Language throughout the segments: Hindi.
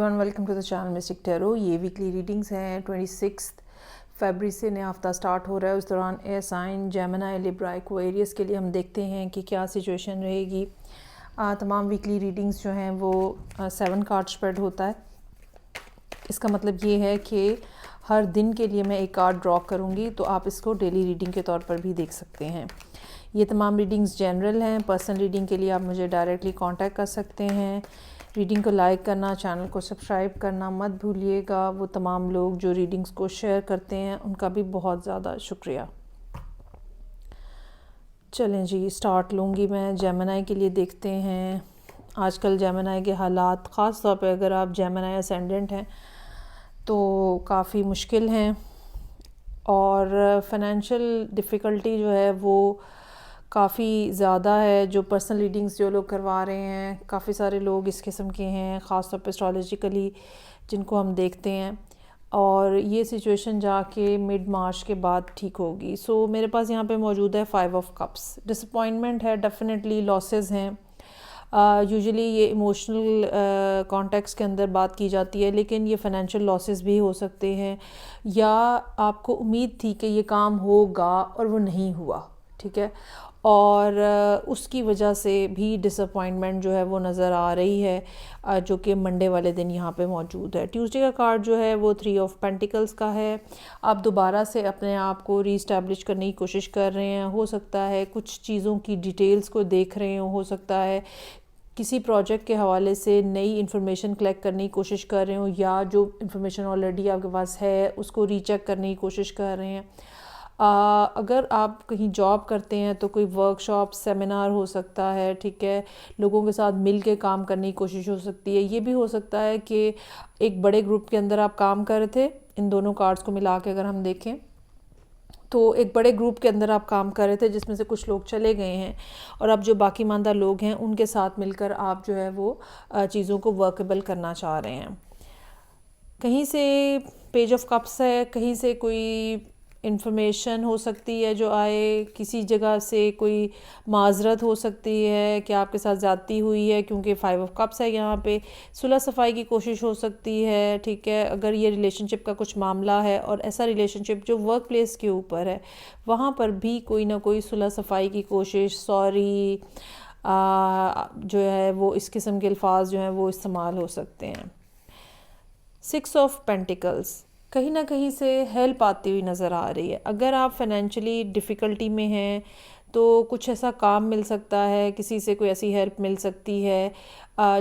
Everyone, welcome to the channel Mystic Tarot. ये वीकली रीडिंग्स हैं। 26 फरवरी से नया हफ्ता स्टार्ट हो रहा है। उस दौरान air sign, Gemini, Libra, Aquarius के लिए हम देखते हैं कि क्या सिचुएशन रहेगी। तमाम वीकली रीडिंग्स जो हैं वो 7 कार्ड स्प्रेड होता है। इसका मतलब ये है कि हर दिन के लिए मैं एक कार्ड ड्रॉ करूँगी, तो आप इसको डेली रीडिंग के तौर पर भी देख सकते हैं। ये तमाम रीडिंग्स जनरल हैं। पर्सनल रीडिंग के लिए आप मुझे डायरेक्टली कांटेक्ट कर सकते हैं। रीडिंग को लाइक करना, चैनल को सब्सक्राइब करना मत भूलिएगा। वो तमाम लोग जो रीडिंग्स को शेयर करते हैं उनका भी बहुत ज़्यादा शुक्रिया। चलें जी, स्टार्ट लूँगी मैं। जेमिनी के लिए देखते हैं। आजकल जेमिनी के हालात, ख़ास तौर पे अगर आप जेमिनी असेंडेंट हैं तो काफ़ी मुश्किल हैं, और फाइनेंशियल डिफ़िकल्टी जो है वो काफ़ी ज़्यादा है। जो पर्सनल रीडिंग्स जो लोग करवा रहे हैं, काफ़ी सारे लोग इस किस्म के हैं, ख़ास तौर पे एस्ट्रोलॉजिकली जिनको हम देखते हैं, और ये सिचुएशन जाके मिड मार्च के बाद ठीक होगी। सो मेरे पास यहाँ पे मौजूद है 5 ऑफ कप्स। डिसअपॉइंटमेंट है, डेफिनेटली लॉसेस हैं। यूजुअली ये इमोशनल कॉन्टेक्स्ट के अंदर बात की जाती है, लेकिन ये फाइनेंशियल लॉसेस भी हो सकते हैं, या आपको उम्मीद थी कि ये काम होगा और वो नहीं हुआ, ठीक है, और उसकी वजह से भी डिसअपॉइंटमेंट जो है वो नज़र आ रही है, जो कि मंडे वाले दिन यहाँ पे मौजूद है। ट्यूसडे का कार्ड जो है वो 3 ऑफ पेंटिकल्स का है। आप दोबारा से अपने आप को रीस्टैब्लिश करने की कोशिश कर रहे हैं। हो सकता है कुछ चीज़ों की डिटेल्स को देख रहे हो सकता है किसी प्रोजेक्ट के हवाले से नई इन्फॉर्मेशन कलेक्ट करने की कोशिश कर रहे हो, या जो इन्फॉर्मेशन ऑलरेडी आपके पास है उसको रीचेक करने की कोशिश कर रहे हैं। अगर आप कहीं जॉब करते हैं तो कोई वर्कशॉप, सेमिनार हो सकता है, ठीक है, लोगों के साथ मिल के काम करने की कोशिश हो सकती है। ये भी हो सकता है कि एक बड़े ग्रुप के अंदर आप काम कर रहे थे। इन दोनों कार्ड्स को मिला के अगर हम देखें तो एक बड़े ग्रुप के अंदर आप काम कर रहे थे जिसमें से कुछ लोग चले गए हैं, और अब जो बाकी मानदा लोग हैं उनके साथ मिलकर आप जो है वो चीज़ों को वर्केबल करना चाह रहे हैं। कहीं से पेज ऑफ कप्स है, कहीं से कोई इन्फॉर्मेशन हो सकती है जो आए, किसी जगह से कोई माजरत हो सकती है कि आपके साथ ज़्यादती हुई है, क्योंकि 5 ऑफ कप्स है यहाँ पे। सुलह सफाई की कोशिश हो सकती है, ठीक है, अगर ये रिलेशनशिप का कुछ मामला है, और ऐसा रिलेशनशिप जो वर्क प्लेस के ऊपर है, वहाँ पर भी कोई ना कोई सुलह सफाई की कोशिश, सॉरी जो है वो इस किस्म के अल्फाज जो हैं वो इस्तेमाल हो सकते हैं। 6 ऑफ पेंटिकल्स, कहीं ना कहीं से हेल्प आती हुई नज़र आ रही है। अगर आप फाइनेंशियली डिफ़िकल्टी में हैं तो कुछ ऐसा काम मिल सकता है, किसी से कोई ऐसी हेल्प मिल सकती है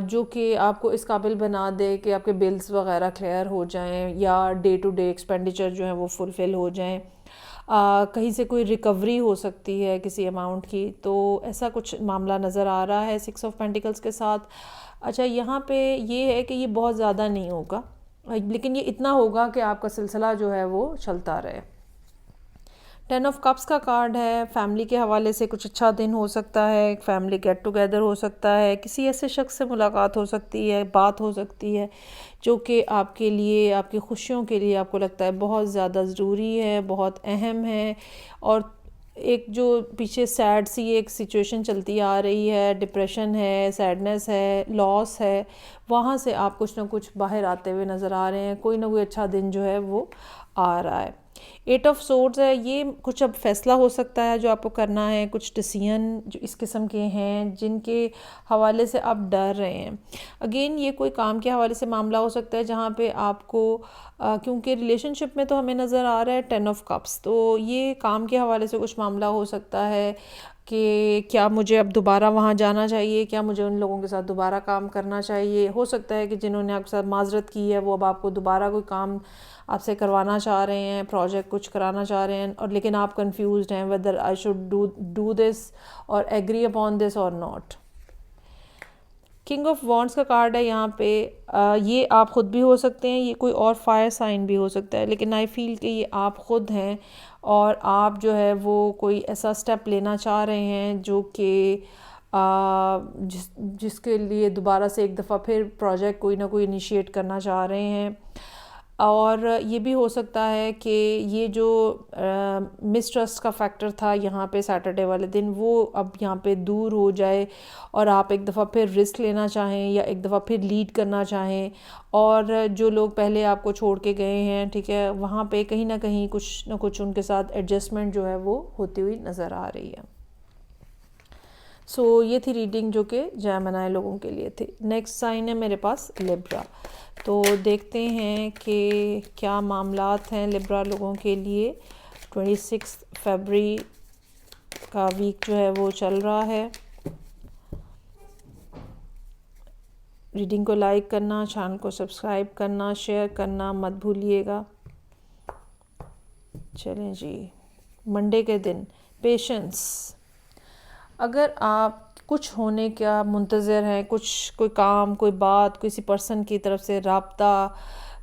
जो कि आपको इस काबिल बना दे कि आपके बिल्स वगैरह क्लियर हो जाएं, या डे टू डे एक्सपेंडिचर जो है वो फुलफ़िल हो जाएं। कहीं से कोई रिकवरी हो सकती है किसी अमाउंट की, तो ऐसा कुछ मामला नज़र आ रहा है 6 ऑफ पेंटिकल्स के साथ। अच्छा, यहाँ पे ये है कि ये बहुत ज़्यादा नहीं होगा, लेकिन ये इतना होगा कि आपका सिलसिला जो है वो चलता रहे। 10 ऑफ कप्स का कार्ड है। फैमिली के हवाले से कुछ अच्छा दिन हो सकता है, फैमिली गेट टुगेदर हो सकता है, किसी ऐसे शख्स से मुलाकात हो सकती है, बात हो सकती है जो कि आपके लिए, आपकी खुशियों के लिए आपको लगता है बहुत ज़्यादा ज़रूरी है, बहुत अहम है। और एक जो पीछे सैड सी एक सिचुएशन चलती आ रही है, डिप्रेशन है, सैडनेस है, लॉस है, वहाँ से आप कुछ ना कुछ बाहर आते हुए नज़र आ रहे हैं। कोई ना कोई अच्छा दिन जो है वो आ रहा है। 8 ऑफ सोर्ड्स है। ये कुछ अब फैसला हो सकता है जो आपको करना है, कुछ डिसीजन जो इस किस्म के हैं जिनके हवाले से आप डर रहे हैं। अगेन ये कोई काम के हवाले से मामला हो सकता है जहाँ पे आपको क्योंकि रिलेशनशिप में तो हमें नज़र आ रहा है 10 ऑफ कप्स, तो ये काम के हवाले से कुछ मामला हो सकता है कि क्या मुझे अब दोबारा वहाँ जाना चाहिए, क्या मुझे उन लोगों के साथ दोबारा काम करना चाहिए। हो सकता है कि जिन्होंने आपके साथ माजरत की है वो अब आपको दोबारा कोई काम आपसे करवाना चाह रहे हैं, प्रोजेक्ट कुछ कराना चाह रहे हैं, और लेकिन आप कंफ्यूज्ड हैं whether I should do this और एग्री अपॉन दिस और नॉट। किंग ऑफ वॉन्ड्स का कार्ड है यहाँ पे। ये आप ख़ुद भी हो सकते हैं, ये कोई और फायर साइन भी हो सकता है, लेकिन आई फील कि ये आप ख़ुद हैं, और आप जो है वो कोई ऐसा स्टेप लेना चाह रहे हैं जो कि जिसके लिए दोबारा से एक दफ़ा फिर प्रोजेक्ट कोई ना कोई इनिशिएट करना चाह रहे हैं। और ये भी हो सकता है कि ये जो मिसट्रस्ट का फैक्टर था यहाँ पे सैटरडे वाले दिन, वो अब यहाँ पे दूर हो जाए और आप एक दफ़ा फिर रिस्क लेना चाहें या एक दफ़ा फिर लीड करना चाहें, और जो लोग पहले आपको छोड़ के गए हैं, ठीक है, वहाँ पे कहीं ना कहीं कुछ ना कुछ उनके साथ एडजस्टमेंट जो है वो होती हुई नज़र आ रही है। सो ये थी रीडिंग जो कि जेमिनी लोगों के लिए थी। नेक्स्ट साइन है मेरे पास लिब्रा। तो देखते हैं कि क्या मामलात हैं लिब्रा लोगों के लिए। 26 फरवरी का वीक जो है वो चल रहा है। रीडिंग को लाइक करना, चैनल को सब्सक्राइब करना, शेयर करना मत भूलिएगा। चलें जी, मंडे के दिन पेशेंस। अगर आप कुछ होने का मुंतज़र हैं, कोई काम, कोई बात, किसी पर्सन की तरफ से राब्ता,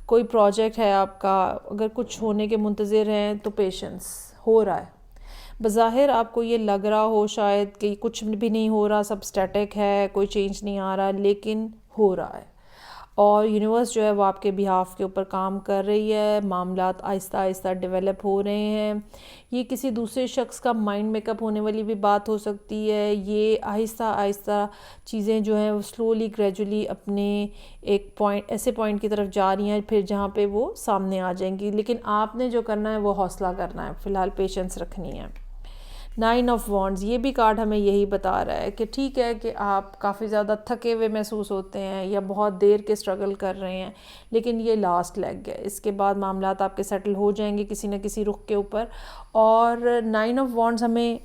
कोई प्रोजेक्ट है आपका, अगर कुछ होने के मुंतज़र हैं तो पेशेंस हो रहा है। बज़ाहिर आपको ये लग रहा हो शायद कि कुछ भी नहीं हो रहा, सब स्टैटिक है, कोई चेंज नहीं आ रहा, लेकिन हो रहा है और यूनिवर्स जो है वो आपके बिहाफ के ऊपर काम कर रही है। मामलात आहिस्ता आहिस्ता डेवलप हो रहे हैं। ये किसी दूसरे शख्स का माइंड मेकअप होने वाली भी बात हो सकती है। ये आहिस्ता आहिस्ता चीज़ें जो हैं वो स्लोली ग्रेजुअली अपने एक पॉइंट, ऐसे पॉइंट की तरफ जा रही हैं फिर जहाँ पे वो सामने आ जाएंगी। लेकिन आपने जो करना है वो हौसला करना है, फ़िलहाल पेशेंस रखनी है। 9 ऑफ वॉन्ड्स, ये भी कार्ड हमें यही बता रहा है कि ठीक है कि आप काफ़ी ज़्यादा थके हुए महसूस होते हैं या बहुत देर के स्ट्रगल कर रहे हैं, लेकिन ये लास्ट लेग है। इसके बाद मामलात आपके सेटल हो जाएंगे किसी न किसी रुख के ऊपर। और 9 ऑफ वॉन्ड्स हमें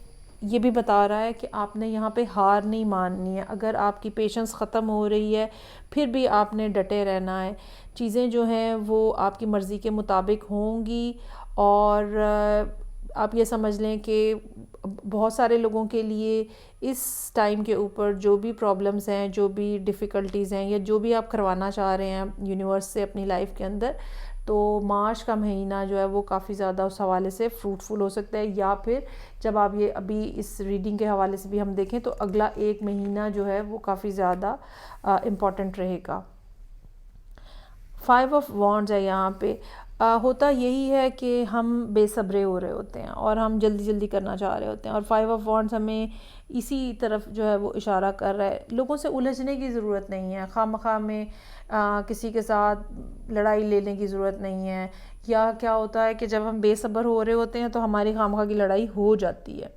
ये भी बता रहा है कि आपने यहाँ पे हार नहीं माननी है। अगर आपकी पेशेंस ख़त्म हो रही है फिर भी आपने डटे रहना है। चीज़ें जो हैं वो आपकी मर्ज़ी के मुताबिक होंगी। और आप ये समझ लें कि बहुत सारे लोगों के लिए इस टाइम के ऊपर जो भी प्रॉब्लम्स हैं, जो भी डिफ़िकल्टीज़ हैं, या जो भी आप करवाना चाह रहे हैं यूनिवर्स से अपनी लाइफ के अंदर, तो मार्च का महीना जो है वो काफ़ी ज़्यादा उस हवाले से फ्रूटफुल हो सकता है। या फिर जब आप ये अभी इस रीडिंग के हवाले से भी हम देखें तो अगला एक महीना जो है वो काफ़ी ज़्यादा इम्पॉर्टेंट रहेगा। 5 ऑफ वॉन्ड्स है यहाँ पे। होता यही है कि हम बेसब्रे हो रहे होते हैं और हम जल्दी जल्दी करना चाह रहे होते हैं, और 5 ऑफ वॉन्ड्स हमें इसी तरफ जो है वो इशारा कर रहा है। लोगों से उलझने की ज़रूरत नहीं है, खामखा में किसी के साथ लड़ाई लेने की ज़रूरत नहीं है। या क्या होता है कि जब हम बेसब्र हो रहे होते हैं तो हमारी खामखा की लड़ाई हो जाती है।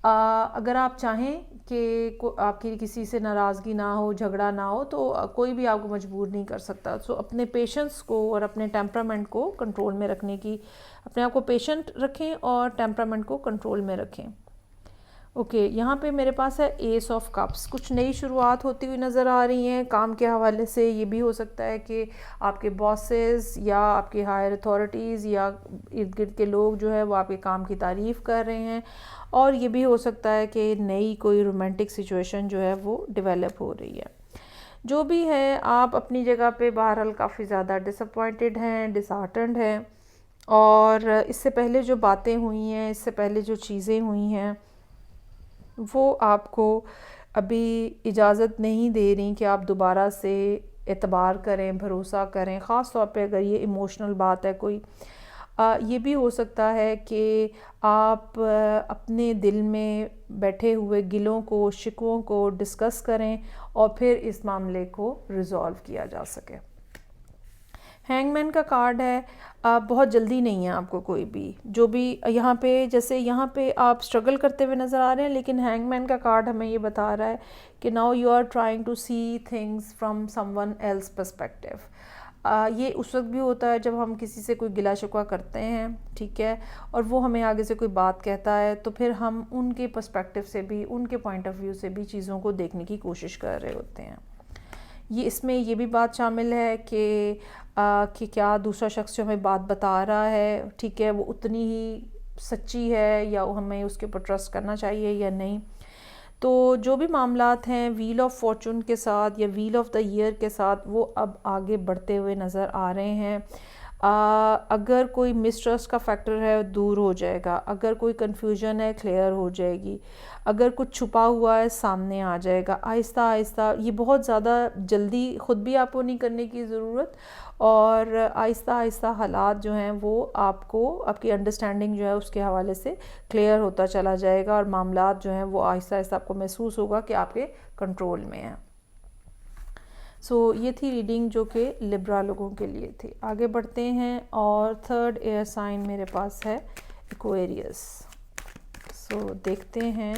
अगर आप चाहें कि आपकी किसी से नाराज़गी ना हो, झगड़ा ना हो, तो कोई भी आपको मजबूर नहीं कर सकता। सो अपने पेशेंस को और अपने टेम्परामेंट को कंट्रोल में रखने की, अपने आप को पेशेंट रखें और टेम्परामेंट को कंट्रोल में रखें। ओके, यहाँ पे मेरे पास है एस ऑफ कप्स। कुछ नई शुरुआत होती हुई नज़र आ रही हैं काम के हवाले से। ये भी हो सकता है कि आपके बॉसेस या आपके हायर अथॉरिटीज़ या इर्द गिर्द के लोग जो है वो आपके काम की तारीफ़ कर रहे हैं। और ये भी हो सकता है कि नई कोई रोमांटिक सिचुएशन जो है वो डेवलप हो रही है। जो भी है, आप अपनी जगह पे बहरहाल काफ़ी ज़्यादा डिसअपॉइंटेड हैं, डिसहार्टन्ड हैं। और इससे पहले जो बातें हुई हैं, इससे पहले जो चीज़ें हुई हैं, वो आपको अभी इजाज़त नहीं दे रही कि आप दोबारा से एतबार करें, भरोसा करें। ख़ास तौर पे अगर ये इमोशनल बात है कोई। ये भी हो सकता है कि आप अपने दिल में बैठे हुए गिलों को, शिकवों को डिस्कस करें और फिर इस मामले को रिज़ॉल्व किया जा सके। हैंगमैन का कार्ड है। बहुत जल्दी नहीं है आपको कोई भी, जो भी यहाँ पे, जैसे यहाँ पे आप स्ट्रगल करते हुए नज़र आ रहे हैं, लेकिन हैंगमैन का कार्ड हमें ये बता रहा है कि now you are trying to see things from someone else perspective. ये उस वक्त भी होता है जब हम किसी से कोई गिला शिकवा करते हैं, ठीक है, और वो हमें आगे से कोई बात कहता है तो फिर हम उनके पर्सपेक्टिव से भी, उनके पॉइंट ऑफ व्यू से भी चीज़ों को देखने की कोशिश कर रहे होते हैं। ये इसमें ये भी बात शामिल है कि क्या दूसरा शख्स जो हमें बात बता रहा है, ठीक है, वो उतनी ही सच्ची है या हमें उसके ऊपर ट्रस्ट करना चाहिए या नहीं। तो जो भी मामलात हैं व्हील ऑफ फॉर्चून के साथ या व्हील ऑफ द ईयर के साथ, वो अब आगे बढ़ते हुए नज़र आ रहे हैं। अगर कोई मिसट्रस्ट का फैक्टर है दूर हो जाएगा, अगर कोई कन्फ्यूजन है क्लियर हो जाएगी, अगर कुछ छुपा हुआ है सामने आ जाएगा आहिस्ता आहिस्ता। ये बहुत ज़्यादा जल्दी ख़ुद भी आपको नहीं करने की ज़रूरत, और आहिस्ता आहिस्ता हालात जो हैं वो आपको, आपकी अंडरस्टैंडिंग जो है उसके हवाले से क्लियर होता चला जाएगा, और मामलात जो हैं वो आहिस्ता आहिस्ता आपको महसूस होगा कि आपके कंट्रोल में है। ये थी रीडिंग जो कि लिब्रा लोगों के लिए थी। आगे बढ़ते हैं, और थर्ड एयर साइन मेरे पास है एक्वेरियस। देखते हैं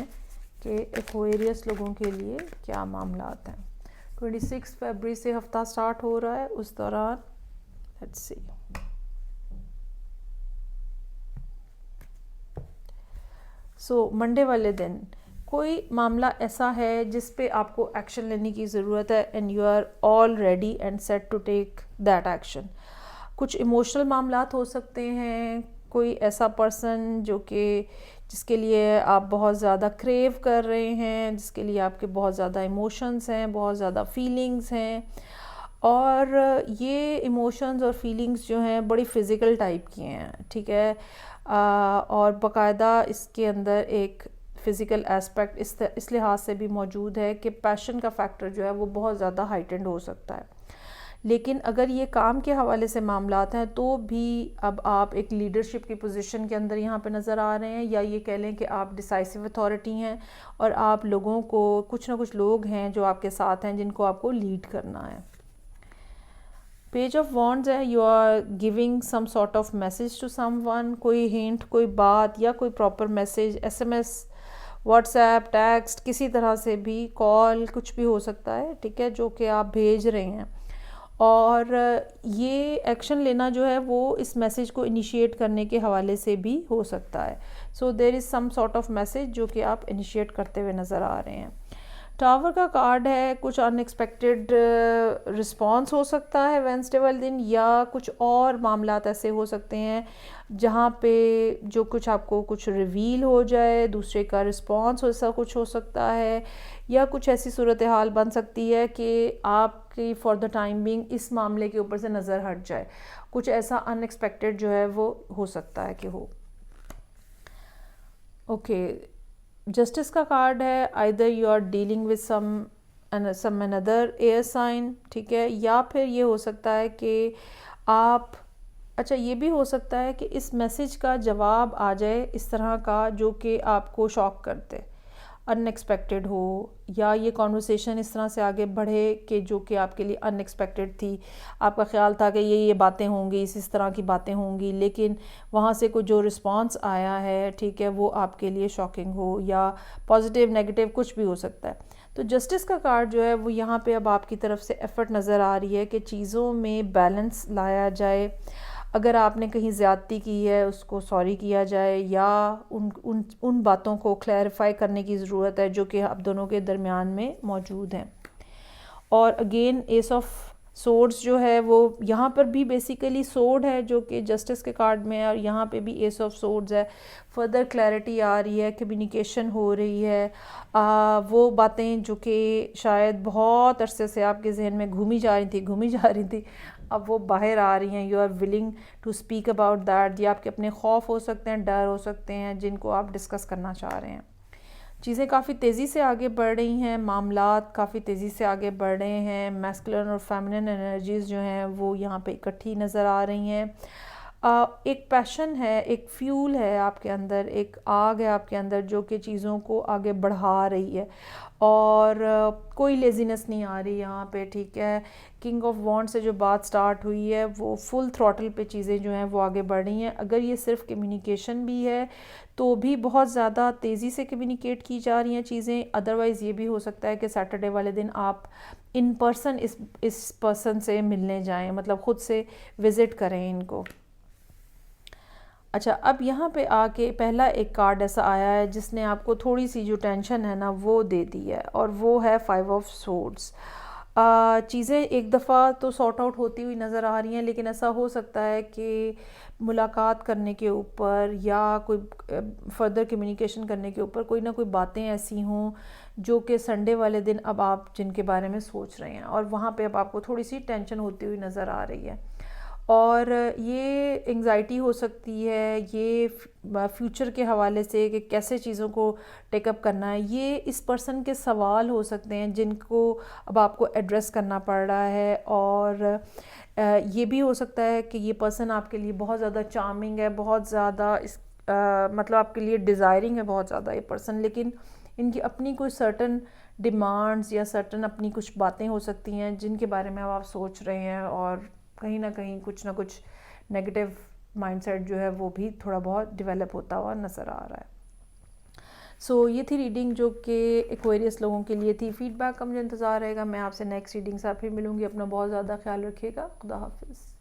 कि एक्वेरियस लोगों के लिए क्या मामलात हैं। 26 फरवरी से हफ्ता स्टार्ट हो रहा है, उस दौरान लेट्स सी। मंडे वाले दिन कोई मामला ऐसा है जिस पे आपको एक्शन लेने की ज़रूरत है, and you are all ready and set to take that action. कुछ इमोशनल मामलात हो सकते हैं, कोई ऐसा पर्सन जो कि जिसके लिए आप बहुत ज़्यादा क्रेव कर रहे हैं, जिसके लिए आपके बहुत ज़्यादा इमोशंस हैं, बहुत ज़्यादा फीलिंग्स हैं, और ये इमोशंस और फीलिंग्स जो हैं बड़ी फ़िज़िकल टाइप की हैं, ठीक है। और बाकायदा इसके अंदर एक फ़िज़िकल एस्पेक्ट इस लिहाज से भी मौजूद है कि पैशन का फैक्टर जो है वो बहुत ज़्यादा हाइटेंड हो सकता है। लेकिन अगर ये काम के हवाले से मामलात हैं तो भी अब आप एक लीडरशिप की पोजीशन के अंदर यहाँ पे नज़र आ रहे हैं, या ये कह लें कि आप डिसाइसिव अथॉरिटी हैं, और आप लोगों को, कुछ ना कुछ लोग हैं जो आपके साथ हैं जिनको आपको लीड करना है। पेज ऑफ वॉन्ड्स है, you are giving some sort of message to someone, कोई हिंट, कोई बात या कोई proper message, SMS, WhatsApp, text, किसी तरह से भी, कॉल, कुछ भी हो सकता है, ठीक है, जो कि आप भेज रहे हैं। और ये एक्शन लेना जो है वो इस मैसेज को इनिशिएट करने के हवाले से भी हो सकता है। There is some sort of message जो कि आप इनिशिएट करते हुए नज़र आ रहे हैं। टावर का कार्ड है, कुछ अनएक्सपेक्टेड रिस्पॉन्स हो सकता है वेंसडे वाले दिन, या कुछ और मामलात ऐसे हो सकते हैं जहाँ पे जो कुछ आपको कुछ रिवील हो जाए, दूसरे का रिस्पॉन्स ऐसा कुछ हो सकता है, या कुछ ऐसी सूरत हाल बन सकती है कि आपकी फॉर द टाइम बिंग इस मामले के ऊपर से नज़र हट जाए, कुछ ऐसा अनएक्सपेक्टेड जो है वो हो सकता है कि हो। ओके, जस्टिस का कार्ड है, either you are dealing with some another air sign, ठीक है, या फिर ये हो सकता है कि आप, अच्छा ये भी हो सकता है कि इस मैसेज का जवाब आ जाए इस तरह का जो कि आपको शॉक करते, अनएक्सपेक्टेड हो, या ये कॉन्वर्सेशन इस तरह से आगे बढ़े कि जो कि आपके लिए अनएक्सपेक्टेड थी। आपका ख्याल था कि ये बातें होंगी, इस तरह की बातें होंगी, लेकिन वहाँ से कोई जो रिस्पांस आया है, ठीक है, वो आपके लिए शॉकिंग हो, या पॉजिटिव नेगेटिव कुछ भी हो सकता है। तो जस्टिस का कार्ड जो है वो यहाँ पे अब आपकी तरफ से एफ़र्ट नज़र आ रही है कि चीज़ों में बैलेंस लाया जाए। अगर आपने कहीं ज़्यादती की है उसको सॉरी किया जाए, या उन बातों को क्लैरिफाई करने की ज़रूरत है जो कि आप दोनों के दरमियान में मौजूद हैं। और अगेन एस ऑफ सोर्ड्स जो है वो यहाँ पर भी बेसिकली सोर्ड है जो कि जस्टिस के कार्ड में है, और यहाँ पे भी एस ऑफ सोर्ड्स है। फर्दर क्लैरिटी आ रही है, कम्युनिकेशन हो रही है, वो बातें जो कि शायद बहुत अरसे से आपके जहन में घूमी जा रही थी, अब वो बाहर आ रही हैं। You are willing to speak about that. ये आपके अपने खौफ हो सकते हैं, डर हो सकते हैं, जिनको आप डिस्कस करना चाह रहे हैं। चीज़ें काफ़ी तेज़ी से आगे बढ़ रही हैं, मामलात काफ़ी तेज़ी से आगे बढ़ रहे हैं। मैस्कुलिन और फेमिनिन एनर्जीज़ जो हैं वो यहाँ पे इकट्ठी नज़र आ रही हैं। एक पैशन है, एक फ्यूल है आपके अंदर, एक आग है आपके अंदर जो कि चीज़ों को आगे बढ़ा रही है, और कोई लेज़ीनेस नहीं आ रही यहाँ पे, ठीक है। किंग ऑफ वॉन्ड से जो बात स्टार्ट हुई है वो फुल थ्रॉटल पे चीज़ें जो हैं वो आगे बढ़ रही हैं। अगर ये सिर्फ कम्युनिकेशन भी है तो भी बहुत ज़्यादा तेज़ी से कम्युनिकेट की जा रही हैं चीज़ें। अदरवाइज़ ये भी हो सकता है कि सैटरडे वाले दिन आप इन पर्सन इस पर्सन से मिलने जाएं, मतलब ख़ुद से विज़िट करें इनको। अच्छा, अब यहाँ पे आके पहला एक कार्ड ऐसा आया है जिसने आपको थोड़ी सी जो टेंशन है ना वो दे दी है, और वो है 5 ऑफ सोर्ड्स। चीज़ें एक दफ़ा तो सॉर्ट आउट होती हुई नज़र आ रही हैं, लेकिन ऐसा हो सकता है कि मुलाकात करने के ऊपर या कोई फर्दर कम्युनिकेशन करने के ऊपर कोई ना कोई बातें ऐसी हों जो कि संडे वाले दिन अब आप जिनके बारे में सोच रहे हैं, और वहाँ पे अब आपको थोड़ी सी टेंशन होती हुई नज़र आ रही है। और ये एंग्ज़ाइटी हो सकती है, ये फ्यूचर के हवाले से कि कैसे चीज़ों को टेकअप करना है, ये इस पर्सन के सवाल हो सकते हैं जिनको अब आपको एड्रेस करना पड़ रहा है। और ये भी हो सकता है कि ये पर्सन आपके लिए बहुत ज़्यादा चार्मिंग है, बहुत ज़्यादा मतलब आपके लिए डिज़ायरिंग है बहुत ज़्यादा ये पर्सन, लेकिन इनकी अपनी कोई सर्टन डिमांड्स या सर्टन अपनी कुछ बातें हो सकती हैं जिनके बारे में अब आप सोच रहे हैं, और कहीं ना कुछ नेगेटिव माइंडसेट जो है वो भी थोड़ा बहुत डेवलप होता हुआ नज़र आ रहा है। ये थी रीडिंग जो कि एक्वेरियस लोगों के लिए थी। फीडबैक का मुझे इंतज़ार रहेगा। मैं आपसे नेक्स्ट रीडिंग से फिर मिलूँगी। अपना बहुत ज़्यादा ख्याल रखिएगा। खुदा हाफिज़।